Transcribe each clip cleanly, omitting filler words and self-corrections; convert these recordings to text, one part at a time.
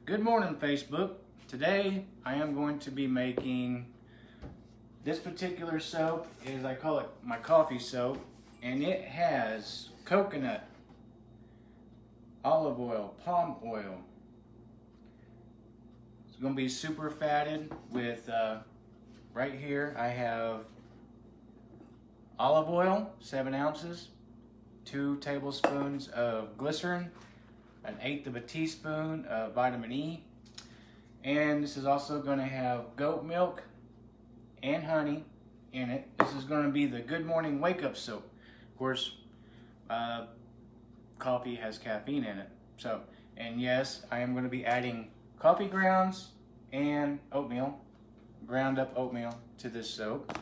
Good morning, Facebook. Today I am going to be making this particular soap. I call it my coffee soap, and it has coconut, olive oil, palm oil. It's going to be super fatted with, right here I have olive oil, 7 ounces, 2 tablespoons of glycerin, 1/8 of a teaspoon of vitamin E, and this is also going to have goat milk and honey in it. This is going to be the Good Morning Wake Up Soap. Of course, coffee has caffeine in it. So, and yes, I am going to be adding coffee grounds and oatmeal, ground up oatmeal, to this soap.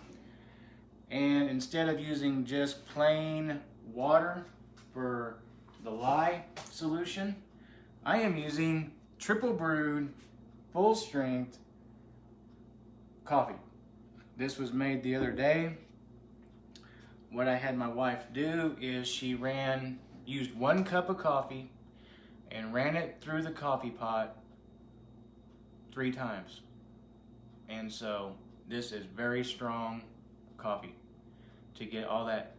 And instead of using just plain water for the lye solution, I am using triple brewed, full strength coffee. This was made the other day. What I had my wife do is she used 1 cup of coffee and ran it through the coffee pot 3 times. And so this is very strong coffee to get all that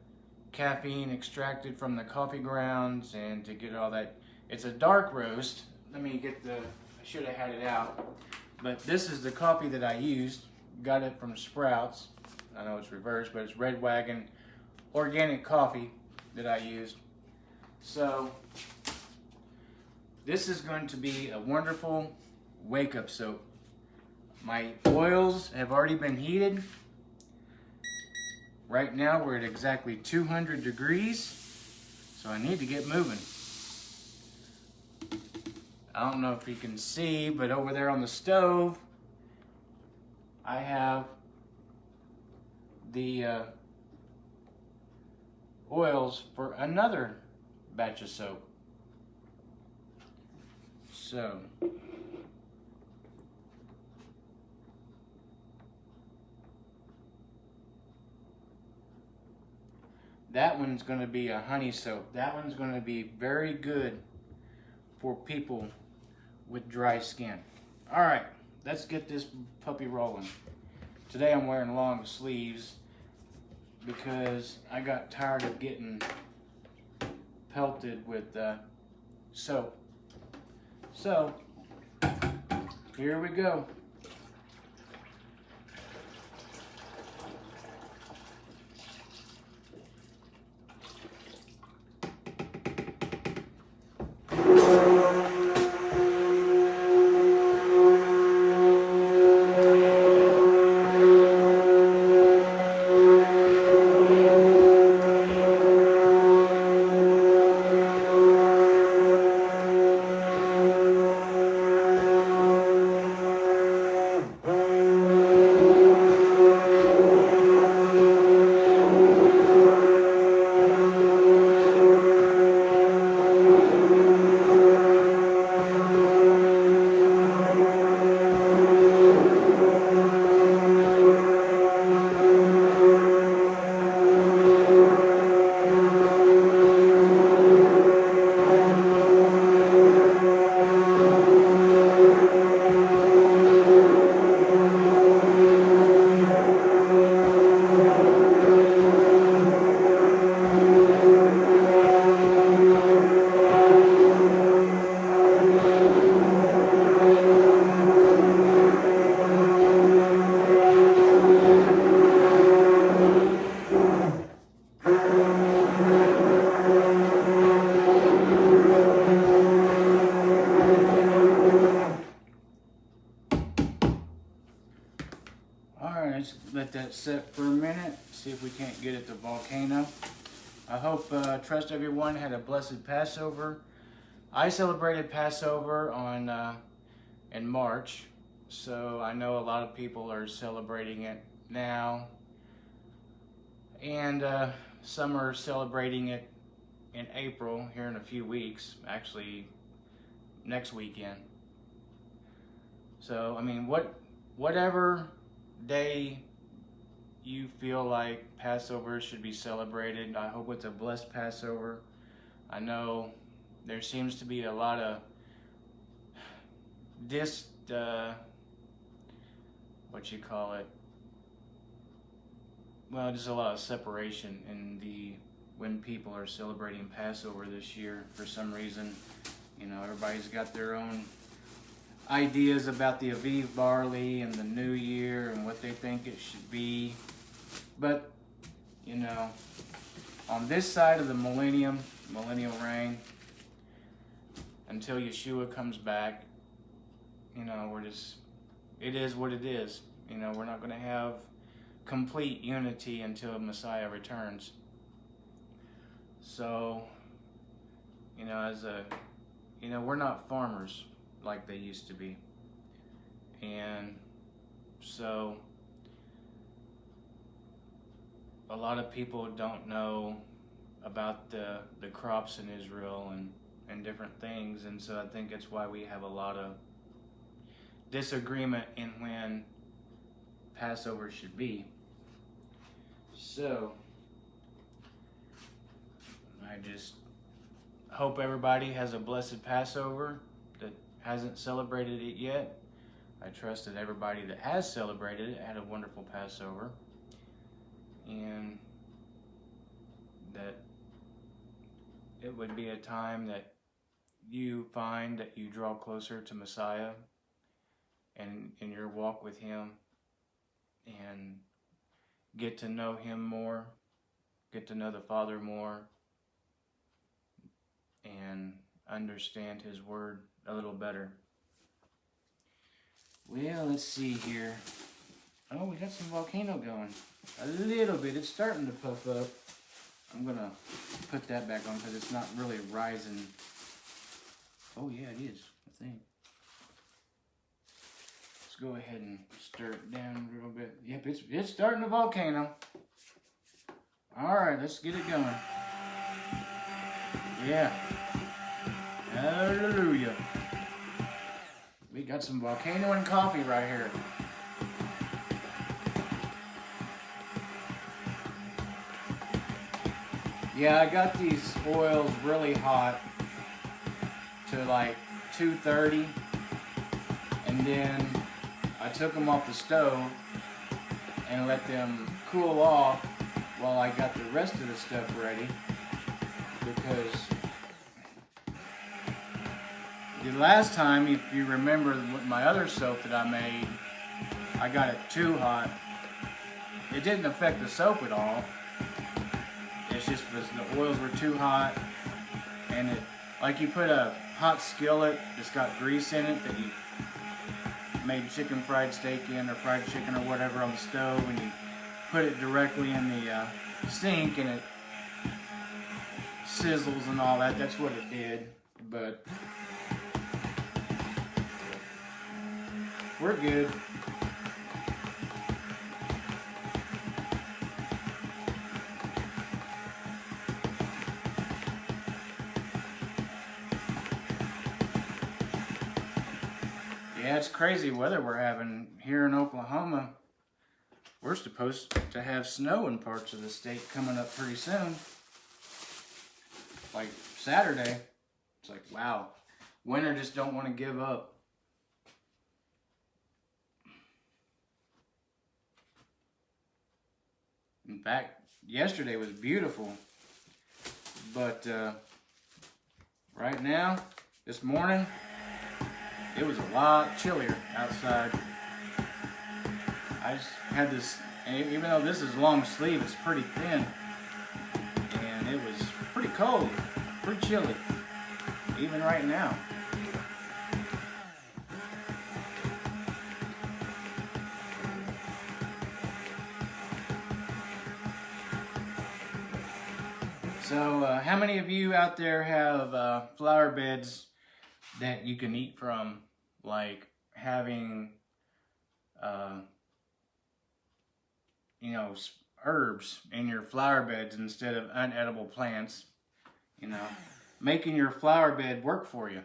caffeine extracted from the coffee grounds and to get all that. It's a dark roast. Let me get I should have had it out. But this is the coffee that I used. Got it from Sprouts. I know it's reversed, but it's Red Wagon organic coffee that I used. So this is going to be a wonderful wake-up soap. My oils have already been heated. Right now we're at exactly 200 degrees, so I need to get moving. I don't know if you can see, but over there on the stove, I have the oils for another batch of soap. So, that one's going to be a honey soap. That one's going to be very good for people with dry skin. All right, let's get this puppy rolling. Today I'm wearing long sleeves because I got tired of getting pelted with soap. So, here we go. Alright, let's let that set for a minute, see if we can't get at the volcano. I hope, trust everyone had a blessed Passover. I celebrated Passover in March, so I know a lot of people are celebrating it now. And some are celebrating it in April, here in a few weeks, actually next weekend. So, I mean, whatever day you feel like Passover should be celebrated, I hope it's a blessed Passover. I know there seems to be a lot of what you call it? Well, just a lot of separation in when people are celebrating Passover this year. For some reason, everybody's got their own ideas about the Aviv barley and the new year and what they think it should be. But, on this side of the millennial reign, until Yeshua comes back, it is what it is. We're not going to have complete unity until Messiah returns. So, we're not farmers like they used to be. And so, a lot of people don't know about the crops in Israel and different things. And so I think that's why we have a lot of disagreement in when Passover should be. So, I just hope everybody has a blessed Passover that hasn't celebrated it yet. I trust that everybody that has celebrated it had a wonderful Passover, and that it would be a time that you find that you draw closer to Messiah and in your walk with Him, and get to know Him more, get to know the Father more, and understand His Word a little better. Well, let's see here. Oh, we got some volcano going. A little bit. It's starting to puff up. I'm going to put that back on because it's not really rising. Oh, yeah, it is, I think. Let's go ahead and stir it down a little bit. Yep, it's starting to volcano. All right, let's get it going. Yeah. Hallelujah. We got some volcano and coffee right here. Yeah, I got these oils really hot to like 230, and then I took them off the stove and let them cool off while I got the rest of the stuff ready, because the last time, if you remember my other soap that I made, I got it too hot. It didn't affect the soap at all. It's just because the oils were too hot, and it, like you put a hot skillet that's got grease in it that you made chicken fried steak in, or fried chicken or whatever, on the stove, and you put it directly in the sink and it sizzles and all that. That's what it did. But we're good. Yeah, it's crazy weather we're having here in Oklahoma. We're supposed to have snow in parts of the state coming up pretty soon. Like Saturday. It's like, wow. Winter just don't want to give up. In fact, yesterday was beautiful. But right now, this morning, it was a lot chillier outside. I just had this, even though this is long sleeve, it's pretty thin. And it was pretty cold, pretty chilly, even right now. So, how many of you out there have flower beds that you can eat from, like having, herbs in your flower beds instead of unedible plants? Making your flower bed work for you.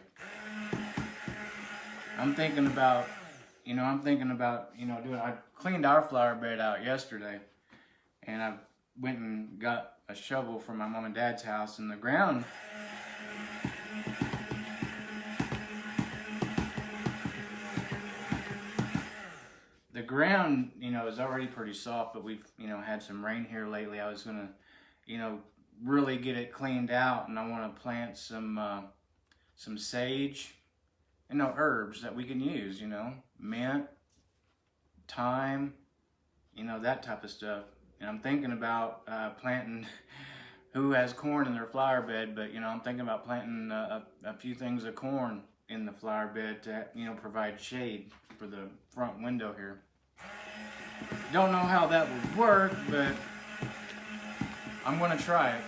I'm thinking about doing. I cleaned our flower bed out yesterday, and I went and got a shovel from my mom and dad's house, and the ground ground, you know, is already pretty soft, but we've, you know, had some rain here lately. I was gonna, you know, really get it cleaned out, and I want to plant some sage, you know, herbs that we can use, you know, mint, thyme, you know, that type of stuff. And I'm thinking about planting, who has corn in their flower bed, but, you know, I'm thinking about planting a few things of corn in the flower bed to, you know, provide shade for the front window here. Don't know how that would work, but I'm going to try it,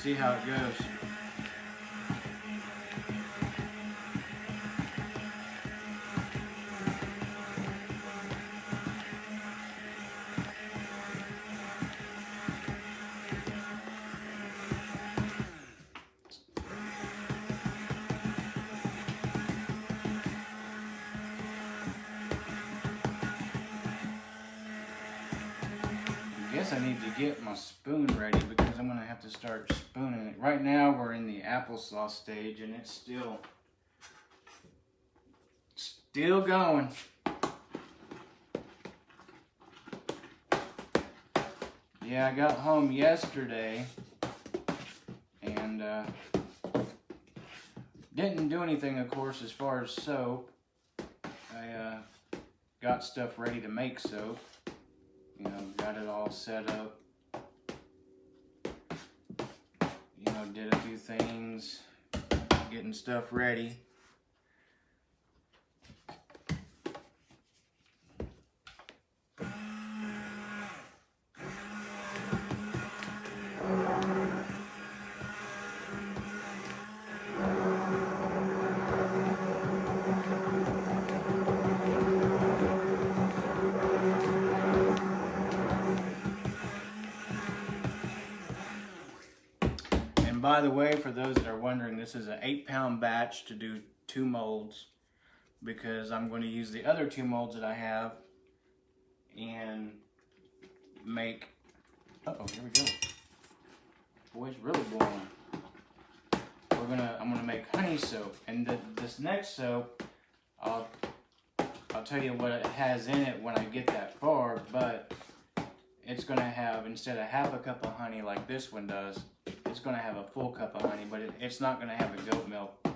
see how it goes. I guess I need to get my spoon ready because I'm going to have to start spooning it. Right now we're in the applesauce stage and it's still going. Yeah, I got home yesterday and didn't do anything, of course, as far as soap. I got stuff ready to make soap. You know, got it all set up. You know, did a few things, getting stuff ready. By the way, for those that are wondering, this is an 8-pound batch to do 2 molds because I'm going to use the other 2 molds that I have and make, here we go. Boy, it's really boiling. I'm gonna make honey soap, and this next soap, I'll tell you what it has in it when I get that far, but it's gonna have, instead of half a cup of honey like this one does, it's going to have a full cup of honey, but it's not going to have a goat milk.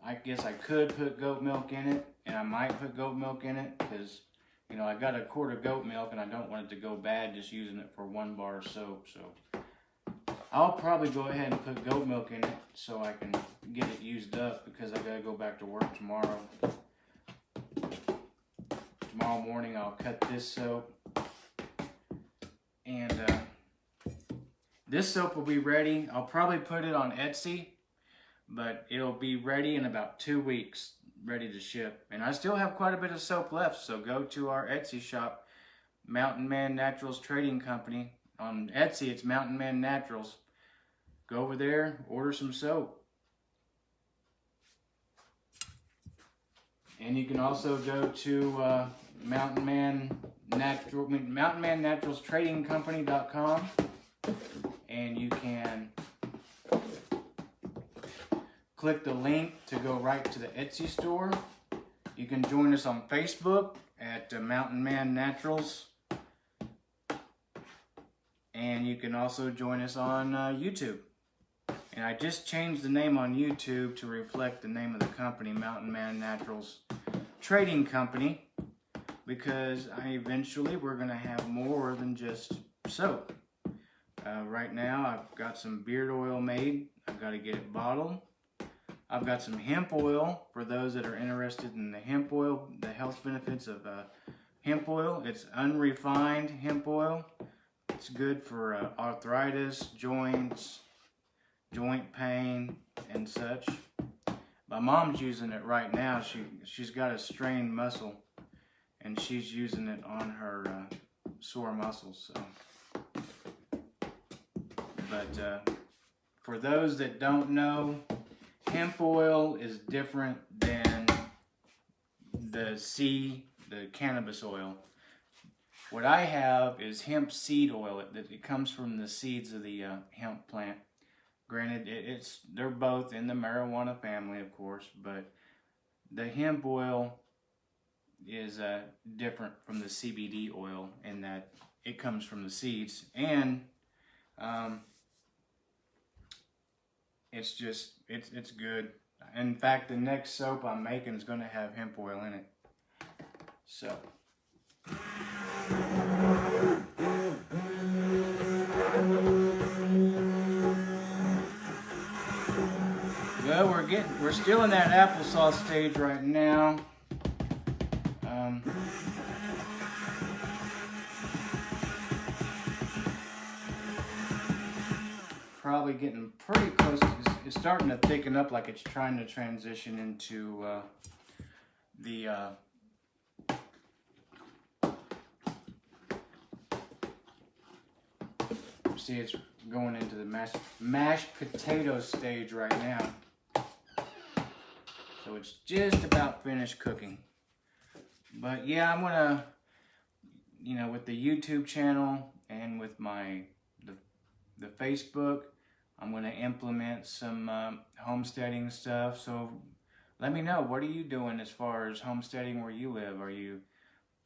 I guess I could put goat milk in it, and I might put goat milk in it, because, you know, I got a quart of goat milk, and I don't want it to go bad just using it for 1 bar of soap, so I'll probably go ahead and put goat milk in it so I can get it used up, because I got to go back to work tomorrow. Tomorrow morning I'll cut this soap, and this soap will be ready. I'll probably put it on Etsy, but it'll be ready in about 2 weeks, ready to ship. And I still have quite a bit of soap left, so go to our Etsy shop, Mountain Man Naturals Trading Company. On Etsy, it's Mountain Man Naturals. Go over there, order some soap. And you can also go to Mountain Man Naturals Trading Company.com. And you can click the link to go right to the Etsy store. You can join us on Facebook at Mountain Man Naturals. And you can also join us on YouTube. And I just changed the name on YouTube to reflect the name of the company, Mountain Man Naturals Trading Company, because we're going to have more than just soap. Right now, I've got some beard oil made. I've got to get it bottled. I've got some hemp oil for those that are interested in the hemp oil, the health benefits of hemp oil. It's unrefined hemp oil. It's good for arthritis, joints, joint pain, and such. My mom's using it right now. She's got a strained muscle, and she's using it on her sore muscles. So. But for those that don't know, hemp oil is different than the cannabis oil. What I have is hemp seed oil. It comes from the seeds of the hemp plant. Granted, they're both in the marijuana family, of course, but the hemp oil is different from the CBD oil in that it comes from the seeds, and it's good. In fact, the next soap I'm making is going to have hemp oil in it. So. Well, we're still in that applesauce stage right now. Probably getting pretty close. It's starting to thicken up, like it's trying to transition into the see, it's going into the mashed potato stage right now. So it's just about finished cooking. But yeah, I'm gonna, with the YouTube channel and with the Facebook, I'm gonna implement some homesteading stuff. So let me know, what are you doing as far as homesteading where you live? Are you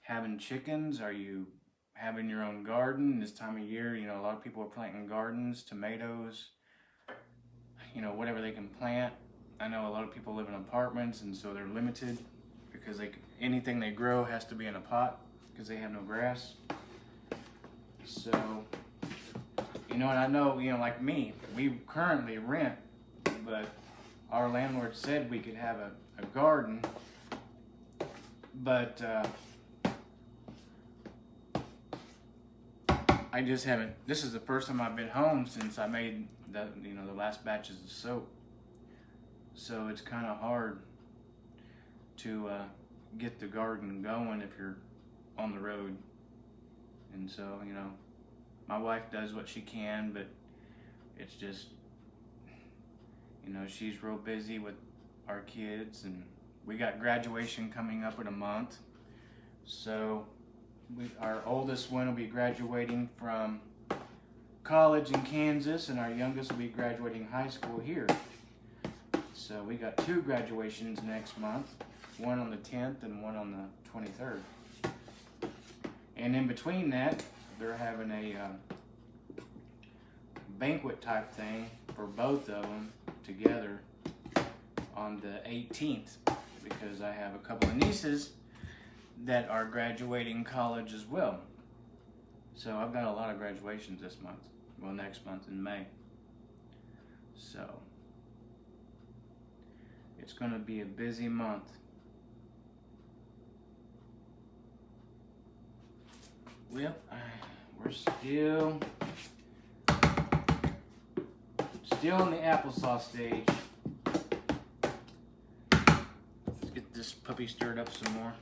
having chickens? Are you having your own garden this time of year? A lot of people are planting gardens, tomatoes, whatever they can plant. I know a lot of people live in apartments, and so they're limited because anything they grow has to be in a pot because they have no grass. So, and I know, like me, we currently rent, but our landlord said we could have a garden, but I just haven't. This is the first time I've been home since I made the last batches of soap. So it's kind of hard to get the garden going if you're on the road. And so, my wife does what she can, but it's just, she's real busy with our kids, and we got graduation coming up in a month. So our oldest one will be graduating from college in Kansas, and our youngest will be graduating high school here. So we got 2 graduations next month, one on the 10th and one on the 23rd. And in between that, they're having a banquet type thing for both of them together on the 18th, because I have a couple of nieces that are graduating college as well. So I've got a lot of graduations this month, well, next month in May. So it's going to be a busy month. Well, we're still in the applesauce stage. Let's get this puppy stirred up some more.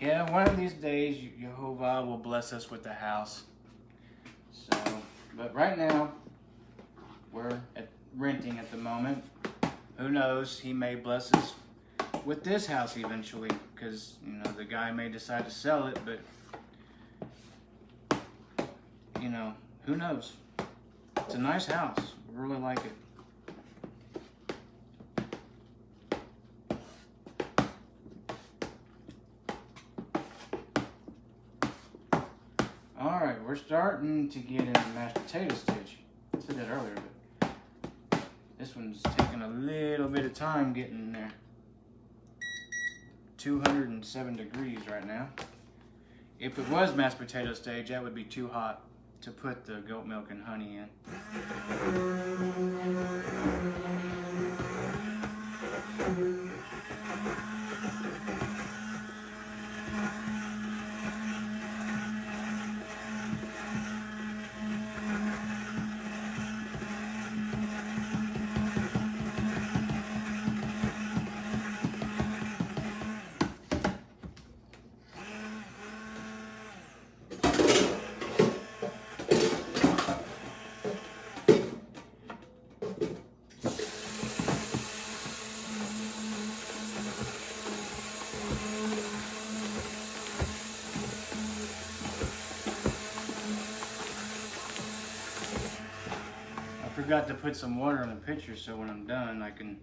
Yeah, one of these days, Jehovah will bless us with the house. So, but right now, we're renting at the moment. Who knows, he may bless us with this house eventually, because, the guy may decide to sell it, but, who knows. It's a nice house. I really like it. Alright, we're starting to get into mashed potato stage. I said that earlier, but this one's taking a little bit of time getting in there. 207 degrees right now. If it was mashed potato stage, that would be too hot to put the goat milk and honey in. Forgot to put some water in the pitcher, so when I'm done I can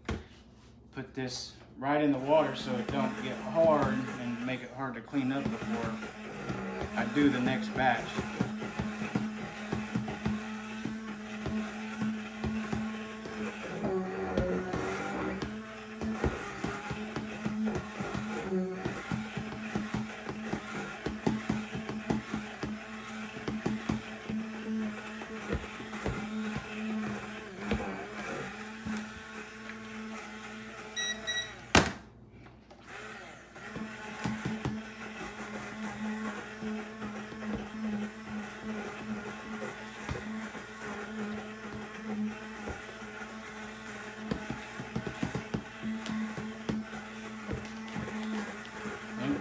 put this right in the water so it don't get hard and make it hard to clean up before I do the next batch.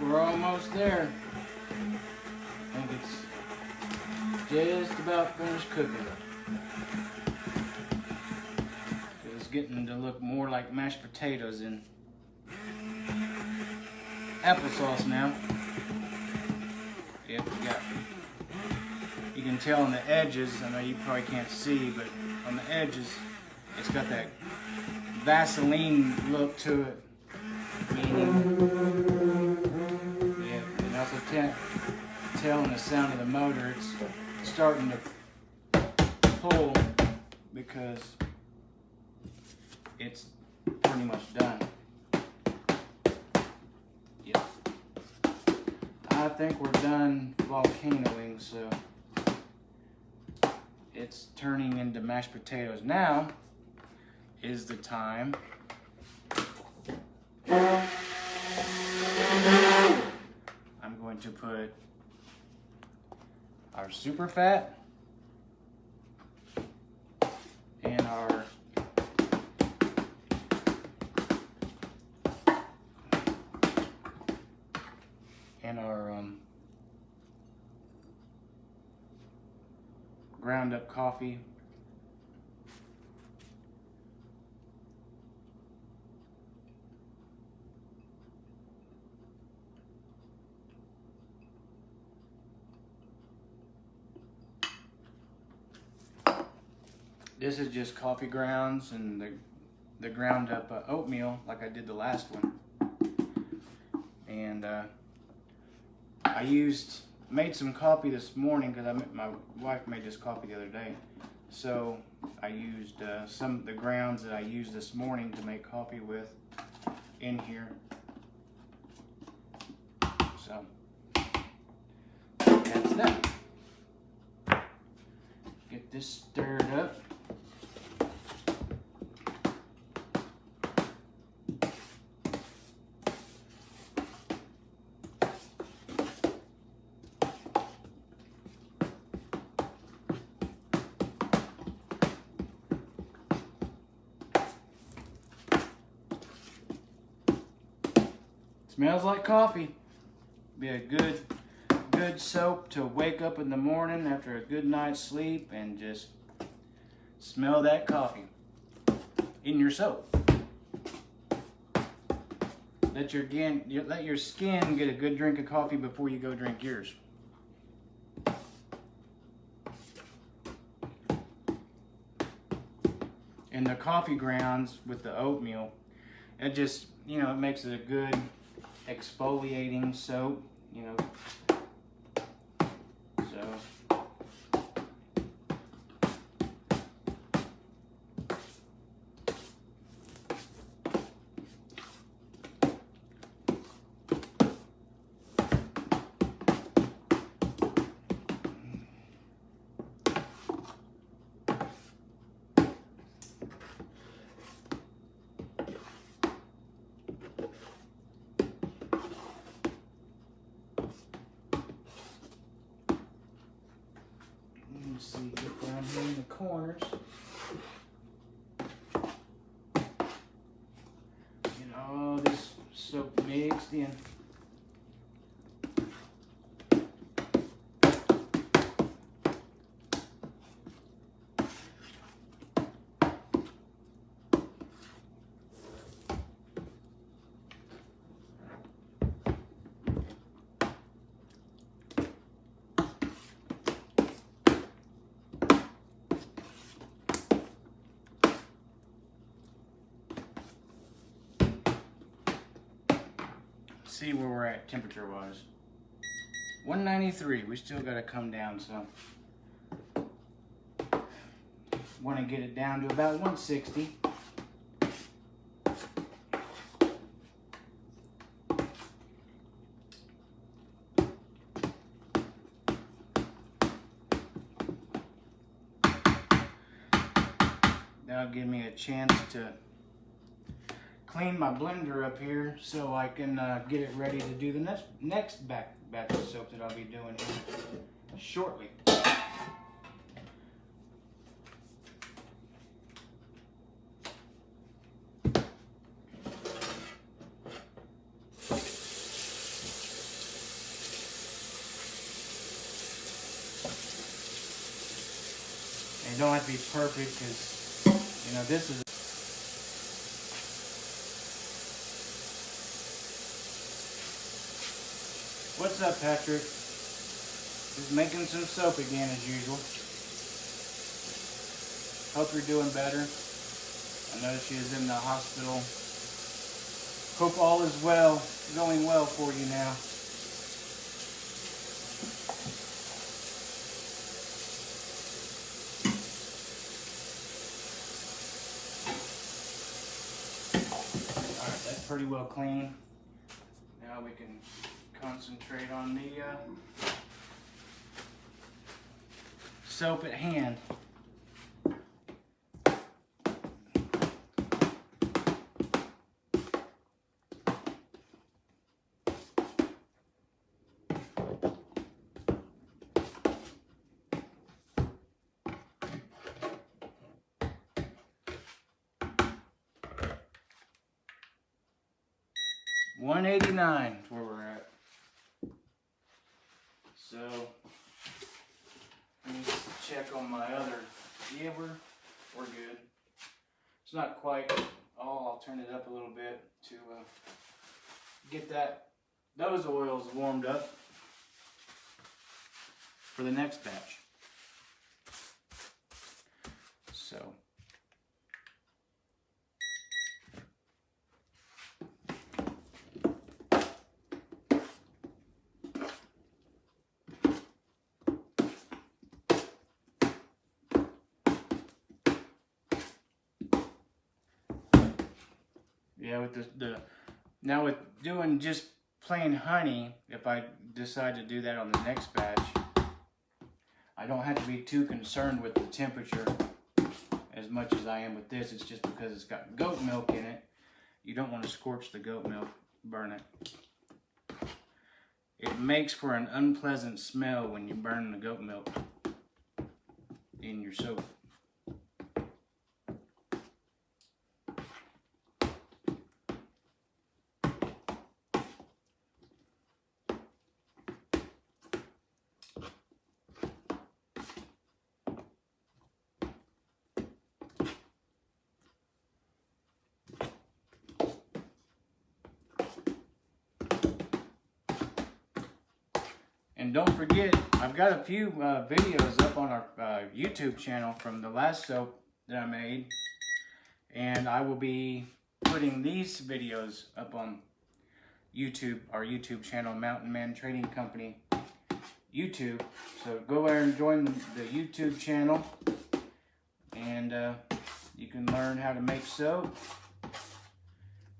We're almost there. I think it's just about finished cooking. It's getting to look more like mashed potatoes and applesauce now. Yep, you can tell on the edges, I know you probably can't see, but on the edges, it's got that Vaseline look to it. Also tell in the sound of the motor it's starting to pull because it's pretty much done. Yep. I think we're done volcanoing, so it's turning into mashed potatoes. Now is the time I'm going to put our super fat and our ground up coffee. This is just coffee grounds and the ground up oatmeal like I did the last one. And I made some coffee this morning because my wife made this coffee the other day. So I used some of the grounds that I used this morning to make coffee with in here. So that's that. Get this stirred up. Smells like coffee. Be a good soap to wake up in the morning after a good night's sleep and just smell that coffee in your soap. Let your skin get a good drink of coffee before you go drink yours. And the coffee grounds with the oatmeal, it just, it makes it a good exfoliating soap, so So you get down here in the corners. Get all this soap mixed in. See where we're at temperature wise. 193. We still got to come down some. Want to get it down to about 160. That'll give me a chance to clean my blender up here so I can get it ready to do the next batch of soap that I'll be doing here shortly. And it don't have to be perfect because, you know, this is What's up, Patrick? Just making some soap again as usual. Hope you're doing better. I know she is in the hospital. Hope all is well, going well for you now. Alright, that's pretty well clean. Now we can concentrate on the soap at hand. $189 is where we're at. So, let me just check on my other. Yeah, we're good. It's not quite all. I'll turn it up a little bit to get those oils warmed up for the next batch. So. Yeah, with now with doing just plain honey, if I decide to do that on the next batch, I don't have to be too concerned with the temperature as much as I am with this. It's just because it's got goat milk in it. You don't want to scorch the goat milk, burn it. It makes for an unpleasant smell when you burn the goat milk in your soap. And don't forget, I've got a few videos up on our YouTube channel from the last soap that I made. And I will be putting these videos up on YouTube, our YouTube channel, Mountain Man Trading Company YouTube. So go there and join the YouTube channel. And you can learn how to make soap.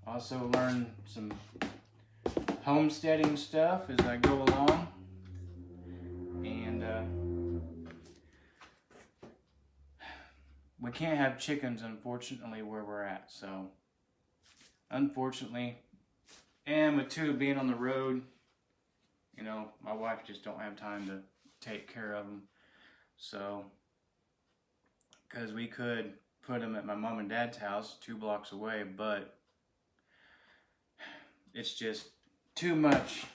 Also learn some homesteading stuff as I go along. And we can't have chickens, unfortunately, where we're at. So, unfortunately, and with two being on the road, you know, my wife just don't have time to take care of them. So, because we could put them at my mom and dad's house 2 blocks away, but it's just too much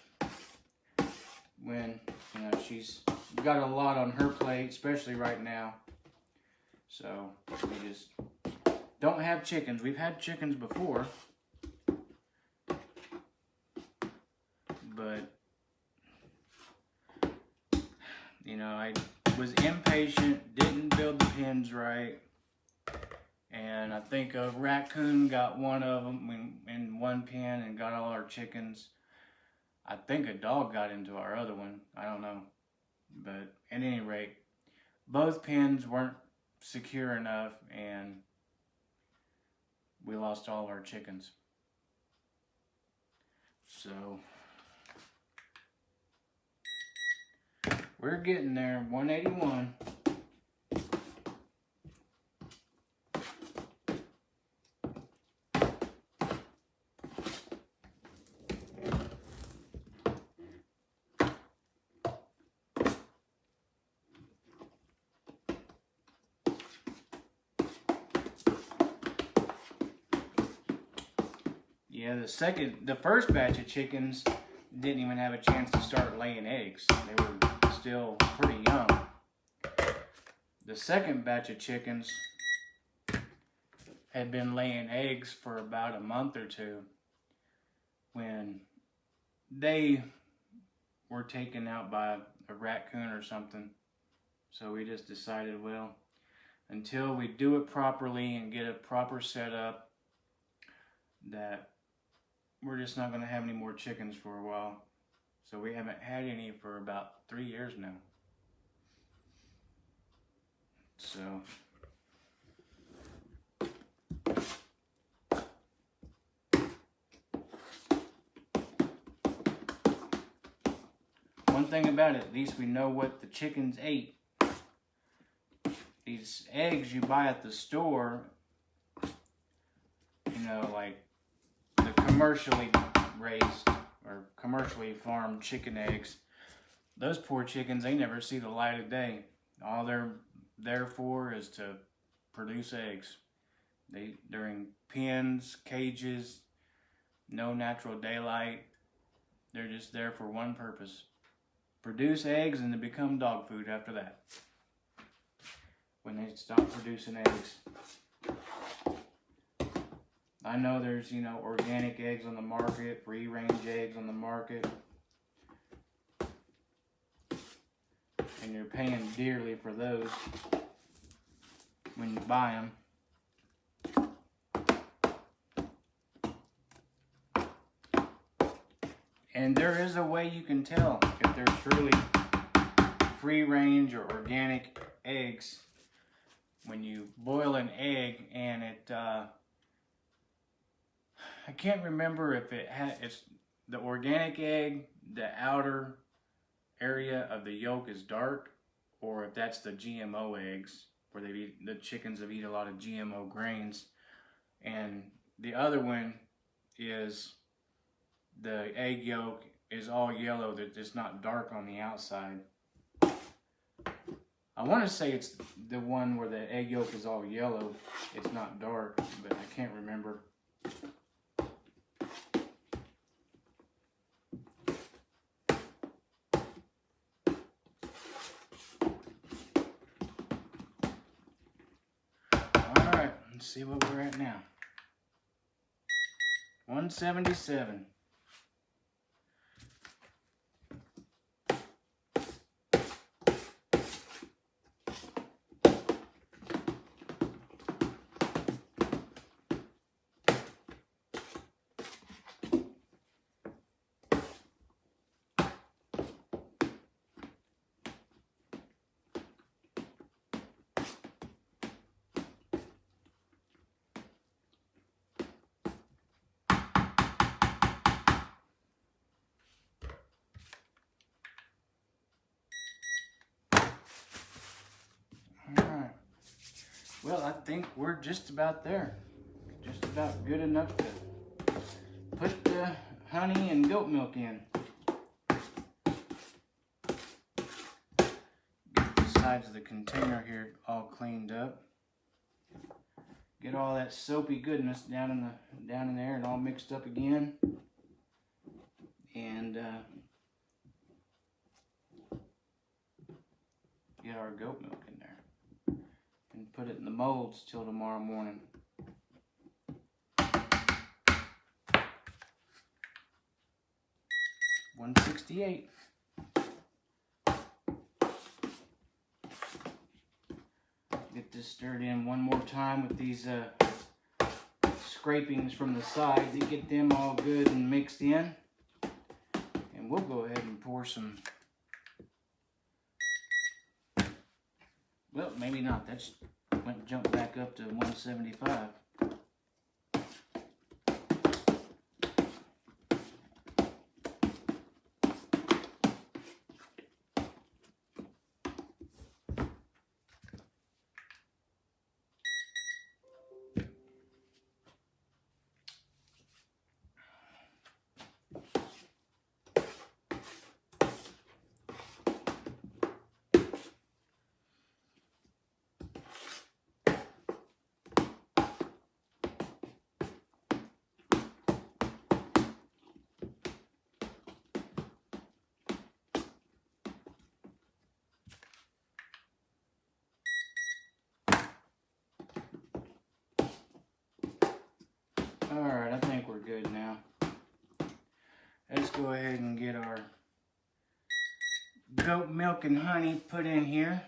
when, you know, she's got a lot on her plate, especially right now. So we just don't have chickens. We've had chickens before, but, you know, I was impatient, didn't build the pens right, and I think a raccoon got one of them in one pen and got all our chickens. I think a dog got into our other one. I don't know. But at any rate, both pens weren't secure enough and we lost all our chickens. So we're getting there. 181. Yeah, the first batch of chickens didn't even have a chance to start laying eggs. They were still pretty young. The second batch of chickens had been laying eggs for about a month or two when they were taken out by a raccoon or something. So we just decided, well, until we do it properly and get a proper setup, that we're just not going to have any more chickens for a while. So we haven't had any for about 3 years now. So one thing about it, at least we know what the chickens ate. These eggs you buy at the store, you know, like the commercially raised or commercially farmed chicken eggs, those poor chickens, they never see the light of day. All they're there for is to produce eggs. They're in pens, cages, no natural daylight. They're just there for one purpose: produce eggs, and they become dog food after that, when they stop producing eggs. I know there's, you know, organic eggs on the market, free-range eggs on the market, and you're paying dearly for those when you buy them. And there is a way you can tell if they're truly free-range or organic eggs when you boil an egg and it I can't remember if it's the organic egg, the outer area of the yolk is dark, or if that's the GMO eggs, where the chickens have eaten a lot of GMO grains. And the other one is the egg yolk is all yellow, that it's not dark on the outside. I want to say it's the one where the egg yolk is all yellow, it's not dark, but I can't remember. Alright, let's see what we're at now. 177. Alright, well, I think we're just about there. Just about good enough to put the honey and goat milk in. Get the sides of the container here all cleaned up. get all that soapy goodness down in there and all mixed up again. And get our goat milk in there and put it in the molds till tomorrow morning. $168. Get this stirred in one more time with these scrapings from the side to get them all good and mixed in. And we'll go ahead and pour some. Well, maybe not. That's jumped back up to 175. Alright, I think we're good now. Let's go ahead and get our goat milk and honey put in here.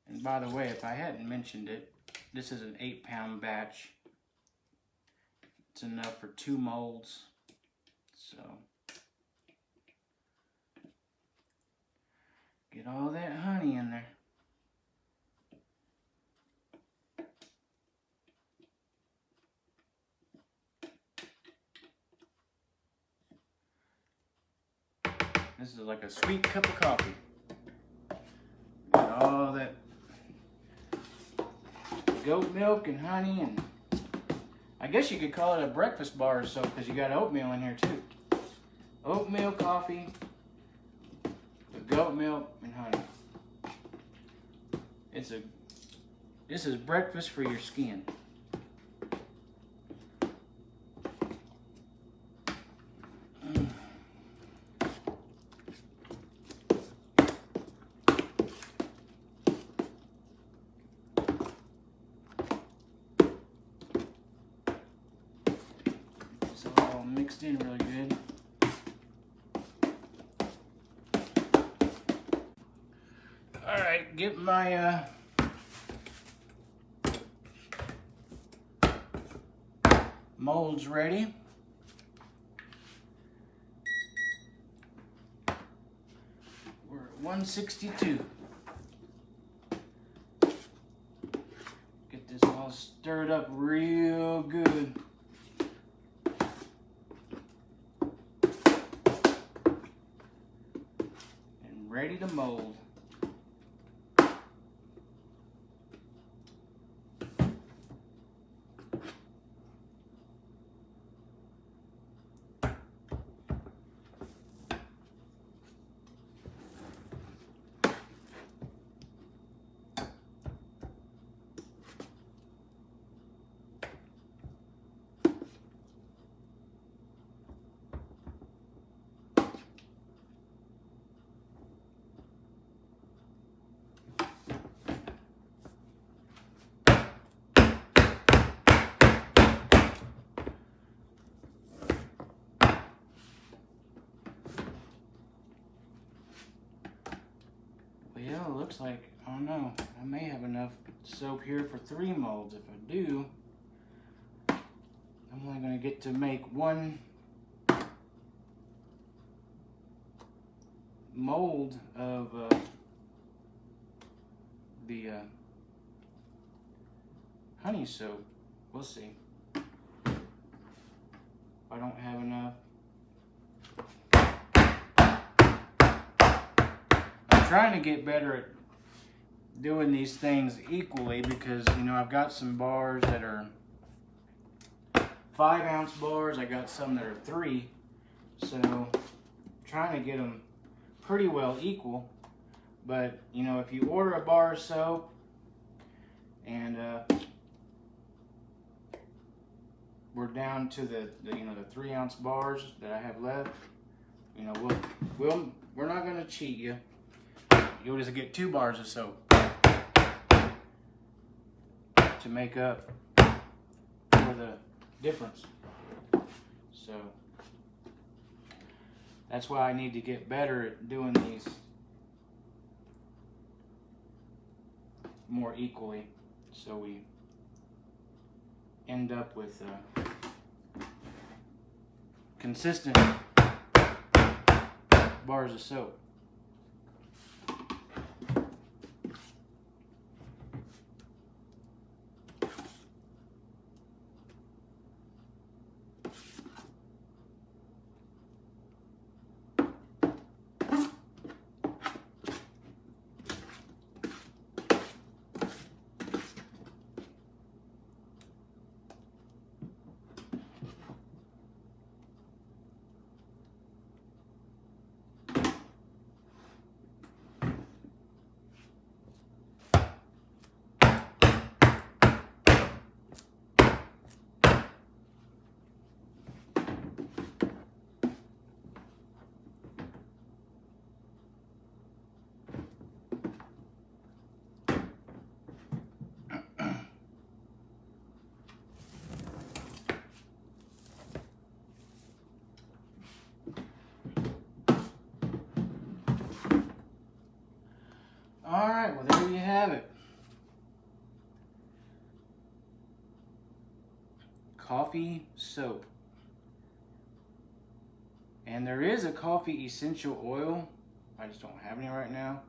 And by the way, if I hadn't mentioned it, this is an 8-pound batch. It's enough for 2 molds. So, get all that honey in there. This is like a sweet cup of coffee. Got all that goat milk and honey, and I guess you could call it a breakfast bar or so because you got oatmeal in here too. Oatmeal coffee with goat milk and honey. This is breakfast for your skin. Mixed in really good. Alright, get my molds ready. We're at 162. Get this all stirred up real good. Ready to mold. Yeah, it looks like, I don't know, I may have enough soap here for 3 molds. If I do, I'm only going to get to make 1 mold of the honey soap. We'll see. If I don't have enough. Trying to get better at doing these things equally because, you know, I've got some bars that are 5-ounce bars. I got some that are 3. So trying to get them pretty well equal. But, you know, if you order a bar of soap And we're down to the 3-ounce bars that I have left. You know, we're not gonna cheat you. You'll just get 2 bars of soap to make up for the difference. So that's why I need to get better at doing these more equally, so we end up with consistent bars of soap. All right, well, there you have it. Coffee soap. And there is a coffee essential oil. I just don't have any right now.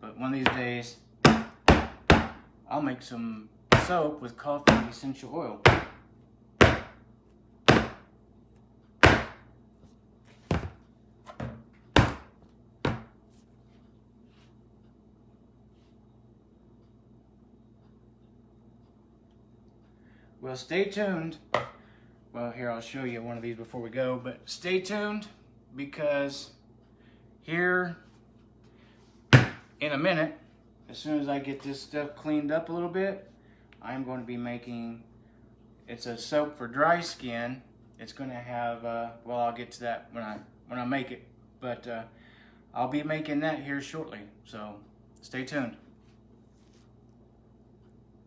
But one of these days, I'll make some soap with coffee essential oil. Well, stay tuned. Well, here, I'll show you one of these before we go, but stay tuned, because here in a minute, as soon as I get this stuff cleaned up a little bit, I'm going to be making, it's a soap for dry skin. It's going to have, well, I'll get to that when I make it, but I'll be making that here shortly, so stay tuned.